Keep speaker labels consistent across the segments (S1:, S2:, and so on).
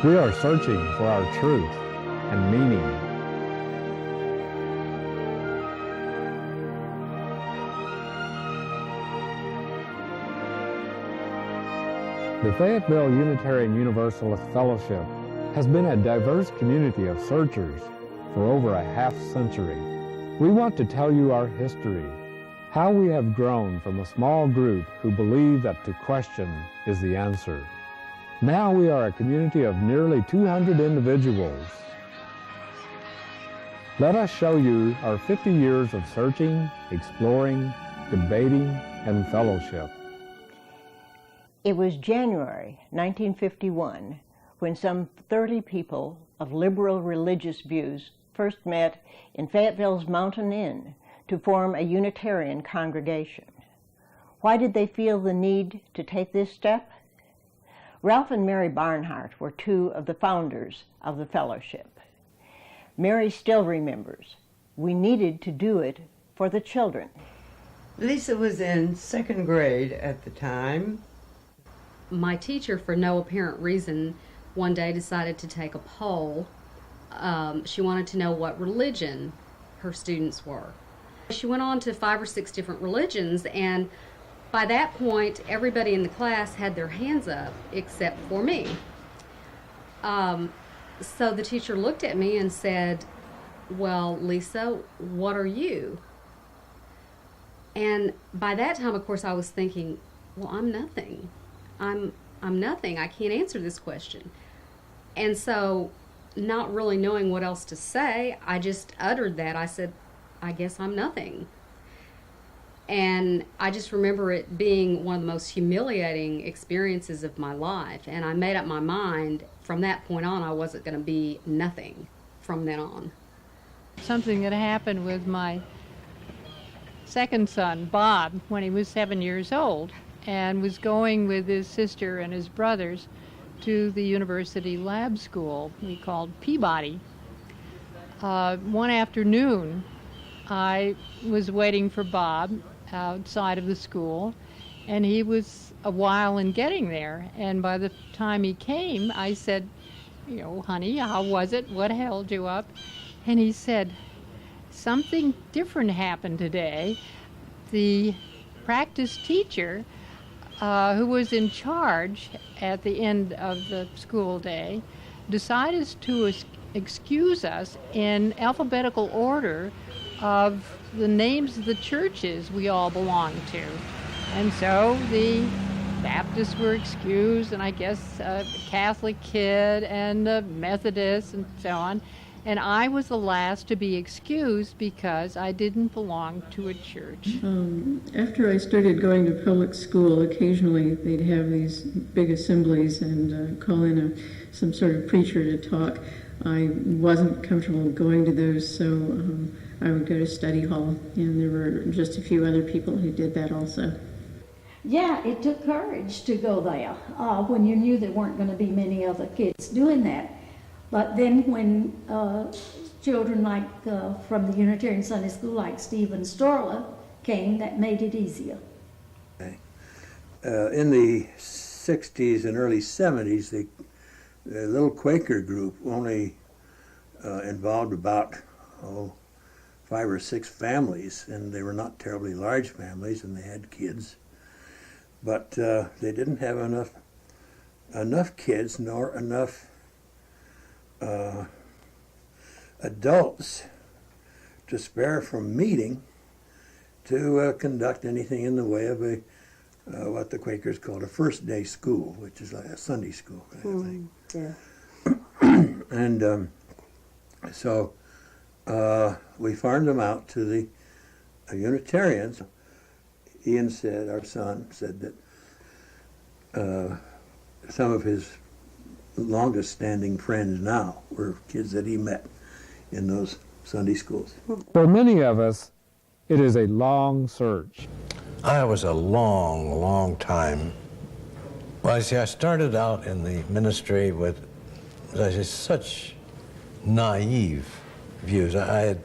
S1: We are searching for our truth and meaning. The Fayetteville Unitarian Universalist Fellowship has been a diverse community of searchers for over a half-century. We want to tell you our history, how we have grown from a small group who believe that to question is the answer. Now we are a community of nearly 200 individuals. Let us show you our 50 years of searching, exploring, debating, and fellowship.
S2: It was January 1951 when some 30 people of liberal religious views first met in Fayetteville's Mountain Inn to form a Unitarian congregation. Why did they feel the need to take this step? Ralph and Mary Barnhart were two of the founders of the fellowship. Mary still remembers, we needed to do it for the children.
S3: Lisa was in second grade at the time.
S4: My teacher, for no apparent reason, one day decided to take a poll. She wanted to know what religion her students were. She went on to 5 or 6 different religions, and by that point, everybody in the class had their hands up except for me. So the teacher looked at me and said, "Well, Lisa, what are you?" And by that time, of course, I was thinking, well, I'm nothing. I'm nothing. I can't answer this question. And so, not really knowing what else to say, I just uttered that. I said, I guess I'm nothing. And I just remember it being one of the most humiliating experiences of my life. And I made up my mind from that point on I wasn't going to be nothing from then on.
S5: Something that happened with my second son, Bob, when he was 7 years old, and was going with his sister and his brothers to the university lab school we called Peabody. One afternoon, I was waiting for Bob outside of the school, and he was a while in getting there. And by the time he came, I said, you know, honey, how was it? What held you up? And he said, something different happened today. The practice teacher who was in charge at the end of the school day decided to excuse us in alphabetical order of the names of the churches we all belonged to. And so the Baptists were excused, and I guess a Catholic kid and a Methodist and so on. And I was the last to be excused because I didn't belong to a church.
S6: After I started going to public school, occasionally they'd have these big assemblies and call in some sort of preacher to talk. I wasn't comfortable going to those, so I would go to study hall, and there were just a few other people who did that also.
S7: Yeah, it took courage to go there when you knew there weren't going to be many other kids doing that. But then when children like from the Unitarian Sunday School, like Stephen Storla, came, that made it easier.
S8: In the 60s and early 70s, the little Quaker group only involved about 5 or 6 families, and they were not terribly large families, and they had kids. But they didn't have enough kids nor enough adults to spare from meeting to conduct anything in the way of a what the Quakers called a first day school, which is like a Sunday school kind of thing.
S3: Yeah.
S8: And so we farmed them out to the Unitarians. Ian said, our son said that some of his longest standing friends now were kids that he met in those Sunday schools.
S1: For many of us, it is a long search.
S9: I was a long time. Well, I see, I started out in the ministry with, as I say, such naive views. I had,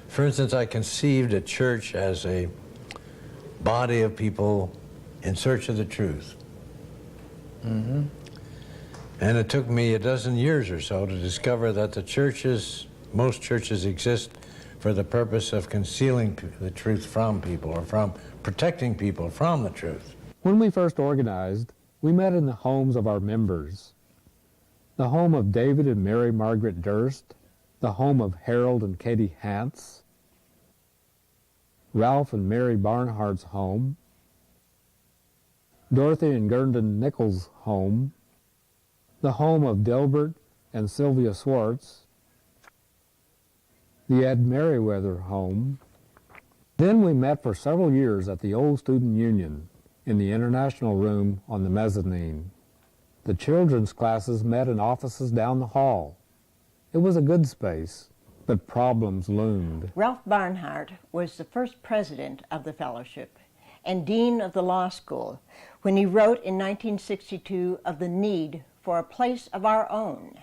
S9: for instance, I conceived a church as a body of people in search of the truth. And it took me a dozen years or so to discover that the churches, most churches exist for the purpose of concealing the truth from people, or from protecting people from the truth.
S1: When we first organized, we met in the homes of our members. The home of David and Mary Margaret Durst, the home of Harold and Katie Hance, Ralph and Mary Barnhart's home, Dorothy and Gurdon Nichols' home, the home of Delbert and Sylvia Swartz, the Ed Merriweather home. Then we met for several years at the Old Student Union in the International Room on the mezzanine. The children's classes met in offices down the hall. It was a good space, but problems loomed.
S2: Ralph Barnhart was the first president of the fellowship and dean of the law school when he wrote in 1962 of the need for a place of our own.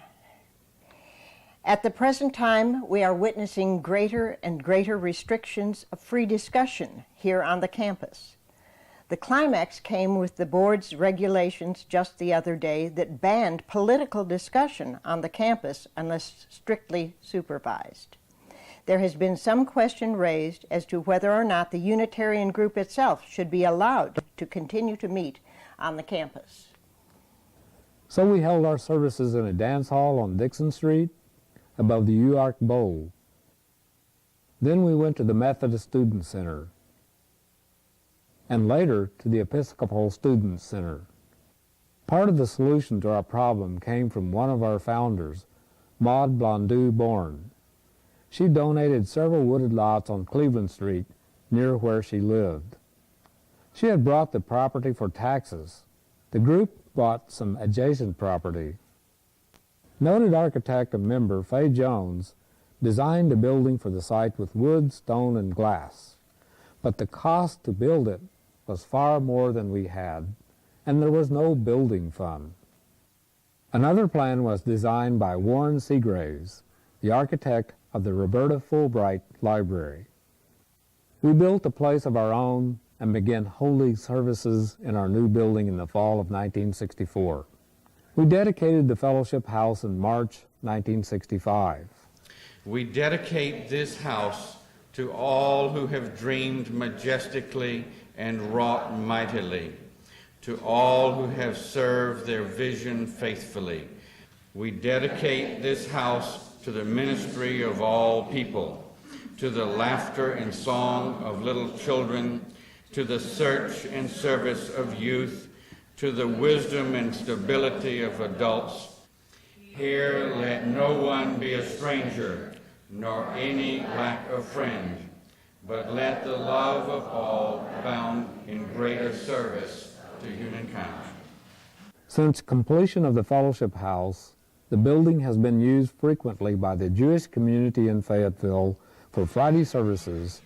S2: At the present time, we are witnessing greater and greater restrictions of free discussion here on the campus. The climax came with the board's regulations just the other day that banned political discussion on the campus unless strictly supervised. There has been some question raised as to whether or not the Unitarian group itself should be allowed to continue to meet on the campus.
S1: So we held our services in a dance hall on Dixon Street above the UARC Bowl. Then we went to the Methodist Student Center, and later to the Episcopal Student Center. Part of the solution to our problem came from one of our founders, Maud Blondeau Bourne. She donated several wooded lots on Cleveland Street near where she lived. She had brought the property for taxes. The group bought some adjacent property. Noted architect and member Fay Jones designed a building for the site with wood, stone, and glass. But the cost to build it was far more than we had, and there was no building fund. Another plan was designed by Warren Seagraves, the architect of the Roberta Fulbright Library. We built a place of our own and began holy services in our new building in the fall of 1964. We dedicated the Fellowship House in March 1965.
S10: We dedicate this house to all who have dreamed majestically and wrought mightily, to all who have served their vision faithfully. We dedicate this house to the ministry of all people, to the laughter and song of little children, to the search and service of youth, to the wisdom and stability of adults. Here let no one be a stranger, nor any lack of friend, but let the love of all abound in greater service to humankind.
S1: Since completion of the Fellowship House, the building has been used frequently by the Jewish community in Fayetteville for Friday services,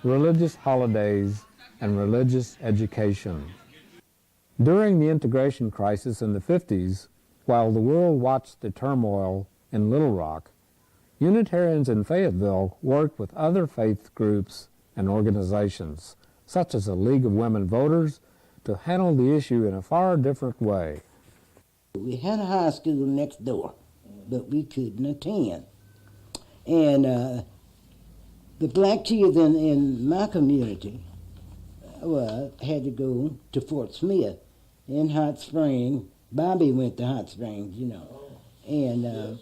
S1: religious holidays, and religious education. During the integration crisis in the 50s, while the world watched the turmoil in Little Rock, Unitarians in Fayetteville worked with other faith groups and organizations, such as the League of Women Voters, to handle the issue in a far different way.
S11: We had a high school next door, but we couldn't attend. And the black kids in my community had to go to Fort Smith in Hot Springs. Bobby went to Hot Springs, you know. And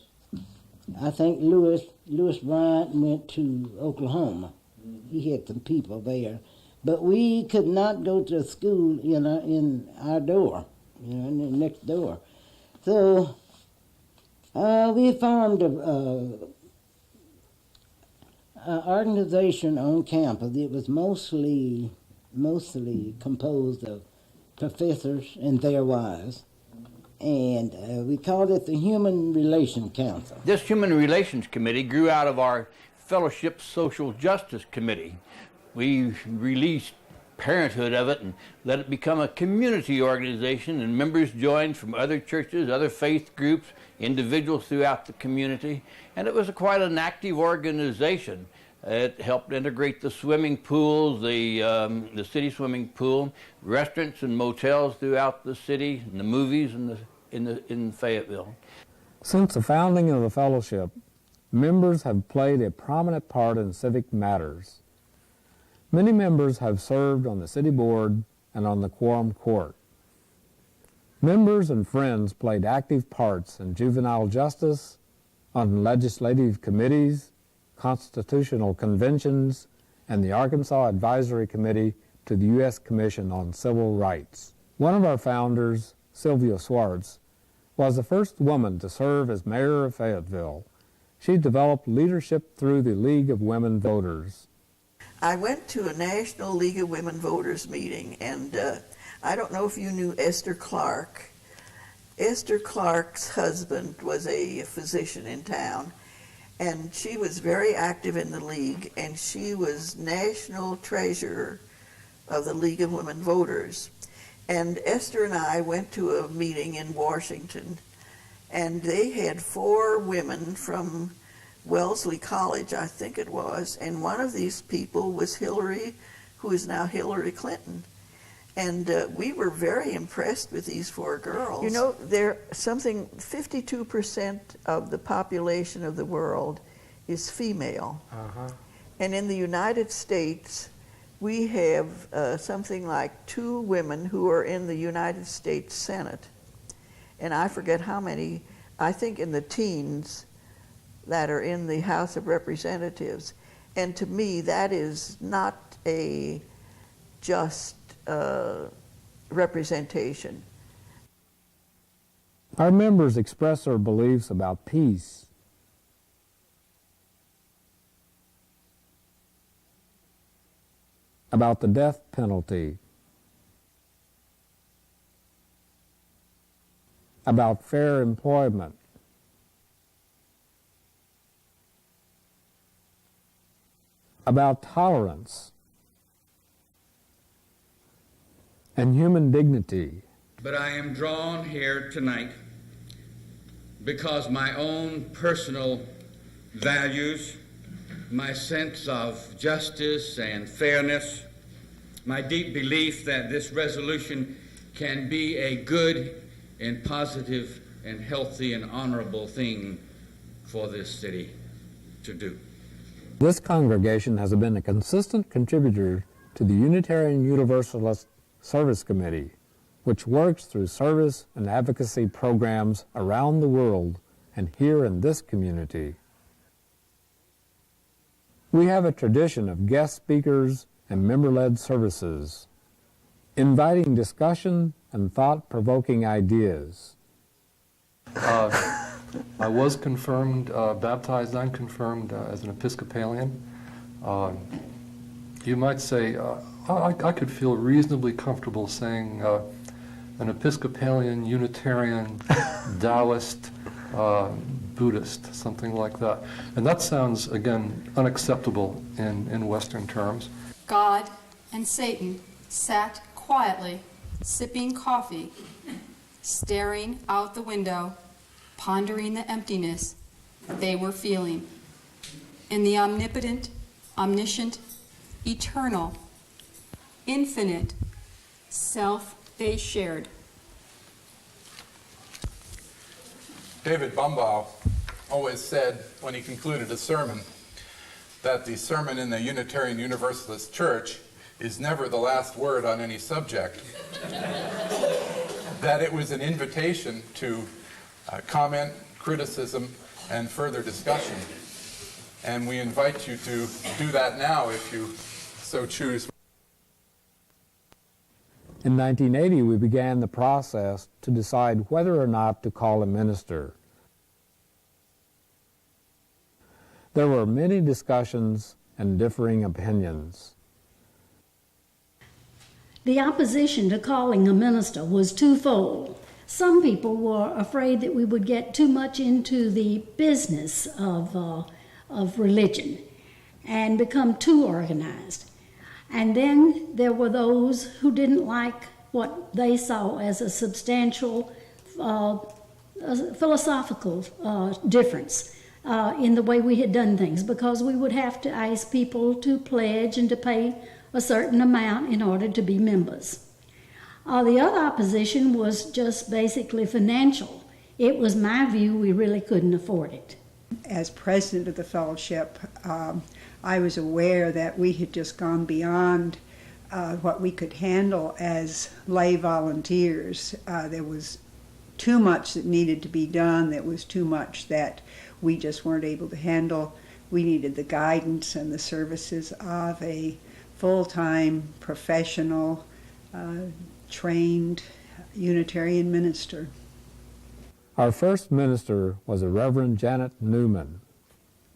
S11: I think Lewis Bryant went to Oklahoma. He had some people there. But we could not go to school in our door, you know, next door. So we formed an organization on campus. It was mostly composed of professors and their wives. And we called it the Human Relations Council.
S12: This Human Relations Committee grew out of our Fellowship Social Justice Committee. We released parenthood of it and let it become a community organization, and members joined from other churches, other faith groups, individuals throughout the community, and it was quite an active organization. It helped integrate the swimming pools, the city swimming pool, restaurants and motels throughout the city, and the movies and the in Fayetteville.
S1: Since the founding of the fellowship, members have played a prominent part in civic matters. Many members have served on the city board and on the quorum court. Members and friends played active parts in juvenile justice, on legislative committees, constitutional conventions, and the Arkansas Advisory Committee to the U.S. Commission on Civil Rights. One of our founders, Sylvia Swartz, was the first woman to serve as mayor of Fayetteville. She developed leadership through the League of Women Voters.
S13: I went to a National League of Women Voters meeting, and I don't know if you knew Esther Clark. Esther Clark's husband was a physician in town, and she was very active in the League, and she was national treasurer of the League of Women Voters. And Esther and I went to a meeting in Washington, and they had 4 women from Wellesley College, I think it was, and one of these people was Hillary, who is now Hillary Clinton. And we were very impressed with these 4 girls. You know, they're something, 52% of the population of the world is female. And in the United States, we have something like 2 women who are in the United States Senate. And I forget how many, I think in the teens, that are in the House of Representatives. And to me, that is not a just representation.
S1: Our members express their beliefs about peace, about the death penalty, about fair employment, about tolerance and human dignity.
S10: But I am drawn here tonight because my own personal values, my sense of justice and fairness, my deep belief that this resolution can be a good and positive and healthy and honorable thing for this city to do.
S1: This congregation has been a consistent contributor to the Unitarian Universalist Service Committee, which works through service and advocacy programs around the world and here in this community. We have a tradition of guest speakers and member-led services, inviting discussion and thought-provoking ideas.
S14: I was confirmed, baptized and confirmed as an Episcopalian. You might say, I could feel reasonably comfortable saying an Episcopalian, Unitarian, Taoist, Buddhist, something like that. And that sounds, again, unacceptable in Western terms.
S15: God and Satan sat quietly, sipping coffee, staring out the window, pondering the emptiness they were feeling. In the omnipotent, omniscient, eternal, infinite self they shared.
S16: David Bumbaugh always said when he concluded a sermon that the sermon in the Unitarian Universalist Church is never the last word on any subject. That it was an invitation to comment, criticism, and further discussion. And we invite you to do that now if you so choose.
S1: In 1980, we began the process to decide whether or not to call a minister. There were many discussions and differing opinions.
S7: The opposition to calling a minister was twofold. Some people were afraid that we would get too much into the business of religion and become too organized. And then there were those who didn't like what they saw as a substantial philosophical difference in the way we had done things, because we would have to ask people to pledge and to pay a certain amount in order to be members. The other opposition was just basically financial. It was my view we really couldn't afford it.
S17: As president of the fellowship, I was aware that we had just gone beyond what we could handle as lay volunteers. There was too much that needed to be done. There was too much that we just weren't able to handle. We needed the guidance and the services of a full-time, professional, trained Unitarian minister.
S1: Our first minister was a Reverend Janet Newman.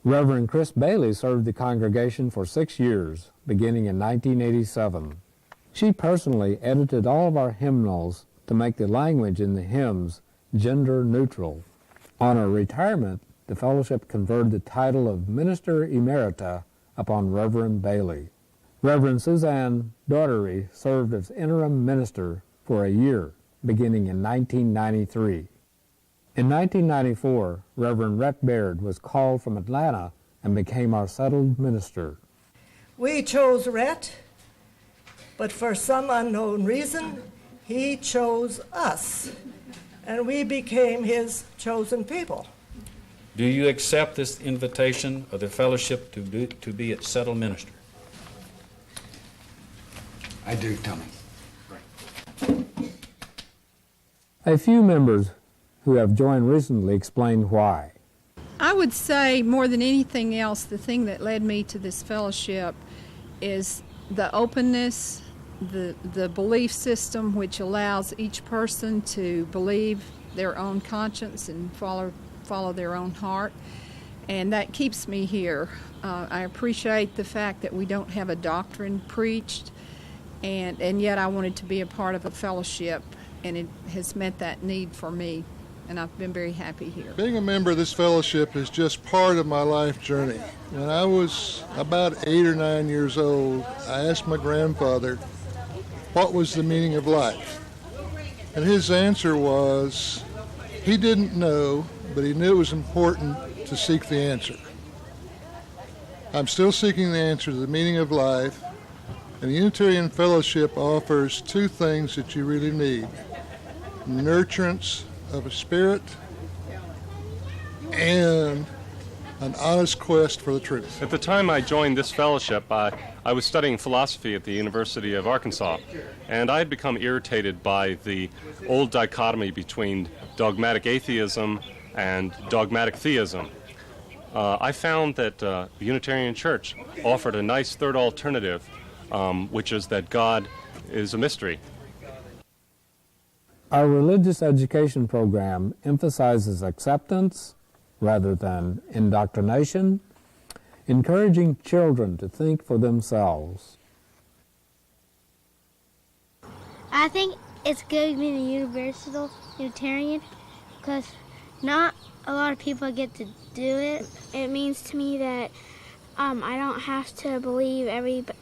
S1: Reverend Chris Bailey served the congregation for 6 years, beginning in 1987. She personally edited all of our hymnals to make the language in the hymns gender neutral. On her retirement, the fellowship conferred the title of Minister Emerita upon Reverend Bailey. Reverend Suzanne Daughtery served as interim minister for a year, beginning in 1993. In 1994, Reverend Rhett Baird was called from Atlanta and became our settled minister.
S18: We chose Rhett, but for some unknown reason, he chose us, and we became his chosen people.
S19: Do you accept this invitation of the fellowship to be its settled minister?
S20: I do, Tommy.
S1: A few members who have joined recently explain why.
S5: I would say more than anything else, the thing that led me to this fellowship is the openness, the belief system which allows each person to believe their own conscience and follow their own heart. And that keeps me here. I appreciate the fact that we don't have a doctrine preached, and yet I wanted to be a part of a fellowship, and it has met that need for me, and I've been very happy here.
S21: Being a member of this fellowship is just part of my life journey. When I was about 8 or 9 years old, I asked my grandfather what was the meaning of life. And his answer was, he didn't know, but he knew it was important to seek the answer. I'm still seeking the answer to the meaning of life, and the Unitarian Fellowship offers two things that you really need: nurturance of a spirit and an honest quest for the truth.
S22: At the time I joined this fellowship, I was studying philosophy at the University of Arkansas, and I had become irritated by the old dichotomy between dogmatic atheism and dogmatic theism. I found that the Unitarian Church offered a nice third alternative, which is that God is a mystery.
S1: Our religious education program emphasizes acceptance rather than indoctrination, encouraging children to think for themselves.
S23: I think it's good being a universal Unitarian because not a lot of people get to do it. It means to me that I don't have to believe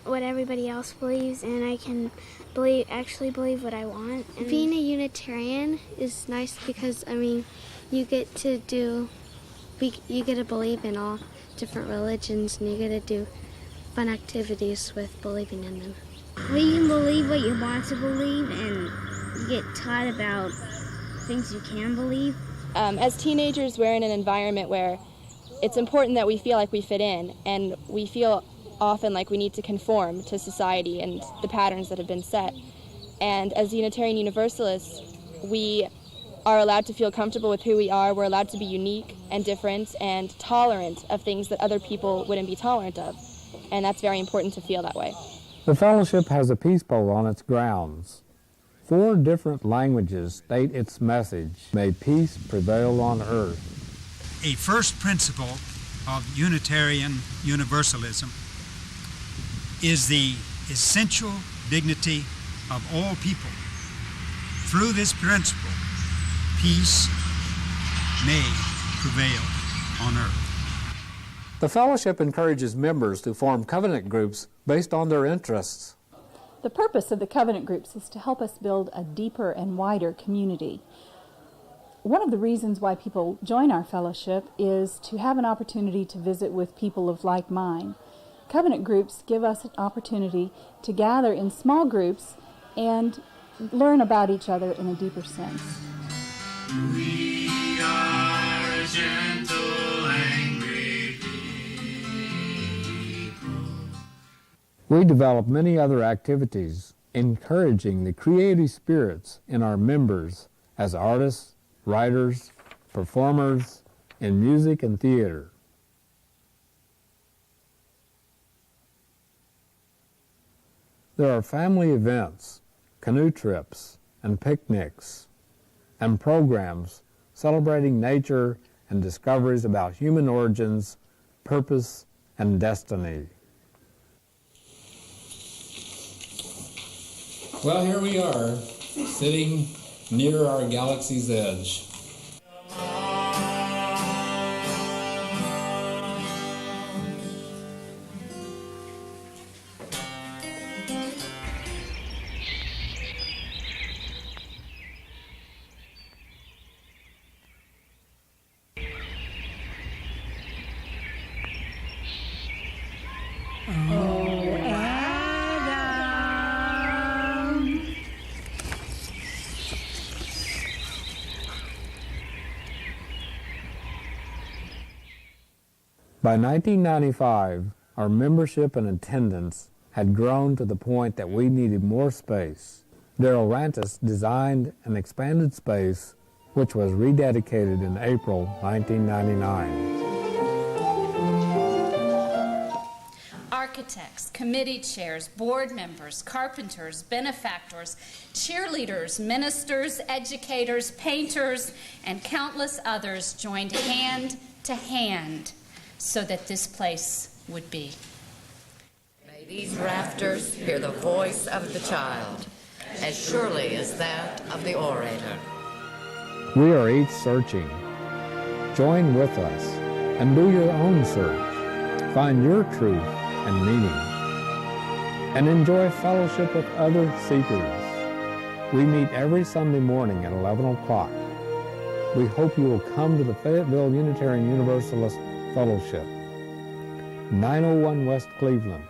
S23: what everybody else believes, and I can actually believe what I want. And being a Unitarian is nice because, you get to believe in all different religions, and you get to do fun activities with believing in them. Well, you can believe what you want to believe, and you get taught about things you can believe.
S24: As teenagers, we're in an environment where it's important that we feel like we fit in, and we feel often like we need to conform to society and the patterns that have been set. And as Unitarian Universalists, we are allowed to feel comfortable with who we are. We're allowed to be unique and different and tolerant of things that other people wouldn't be tolerant of. And that's very important to feel that way.
S1: The fellowship has a peace pole on its grounds. 4 different languages state its message: may peace prevail on earth.
S25: A first principle of Unitarian Universalism is the essential dignity of all people. Through this principle, peace may prevail on earth.
S1: The fellowship encourages members to form covenant groups based on their interests.
S26: The purpose of the covenant groups is to help us build a deeper and wider community. One of the reasons why people join our fellowship is to have an opportunity to visit with people of like mind. Covenant groups give us an opportunity to gather in small groups and learn about each other in a deeper sense.
S3: We are a gentle, angry people.
S1: We develop many other activities encouraging the creative spirits in our members as artists, writers, performers in music and theater. There are family events, canoe trips, and picnics, and programs celebrating nature and discoveries about human origins, purpose, and destiny.
S4: Well, here we are, sitting near our galaxy's edge.
S1: By 1995, our membership and attendance had grown to the point that we needed more space. Daryl Rantis designed an expanded space which was rededicated in April 1999.
S6: Architects, committee chairs, board members, carpenters, benefactors, cheerleaders, ministers, educators, painters, and countless others joined hand to hand so that this place would be.
S8: May these rafters hear the voice of the child, as surely as that of the orator.
S1: We are each searching. Join with us and do your own search. Find your truth and meaning, and enjoy fellowship with other seekers. We meet every Sunday morning at 11 o'clock. We hope you will come to the Fayetteville Unitarian Universalist Fellowship, 901 West Cleveland.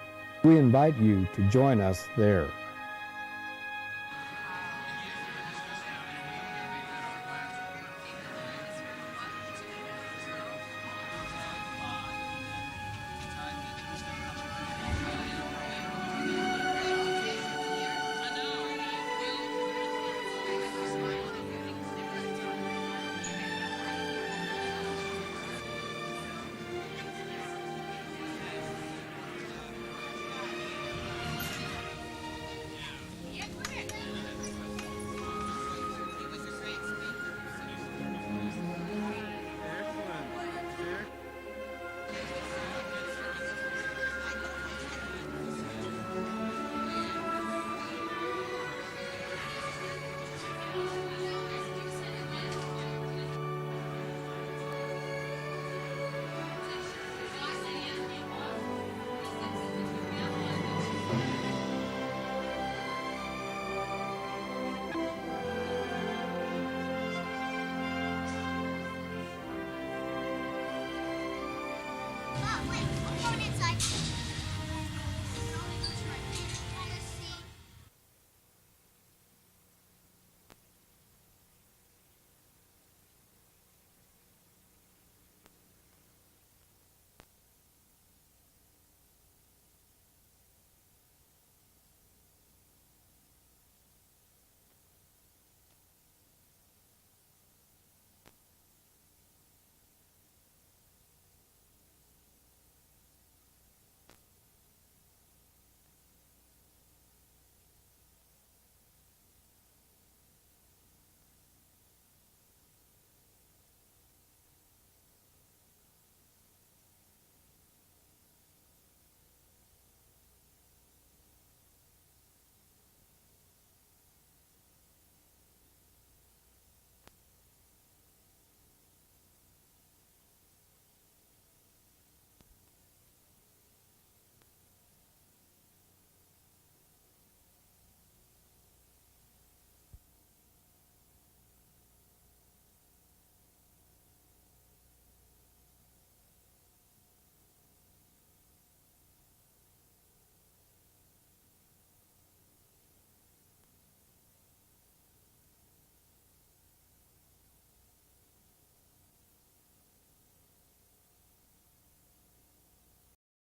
S1: We invite you to join us there.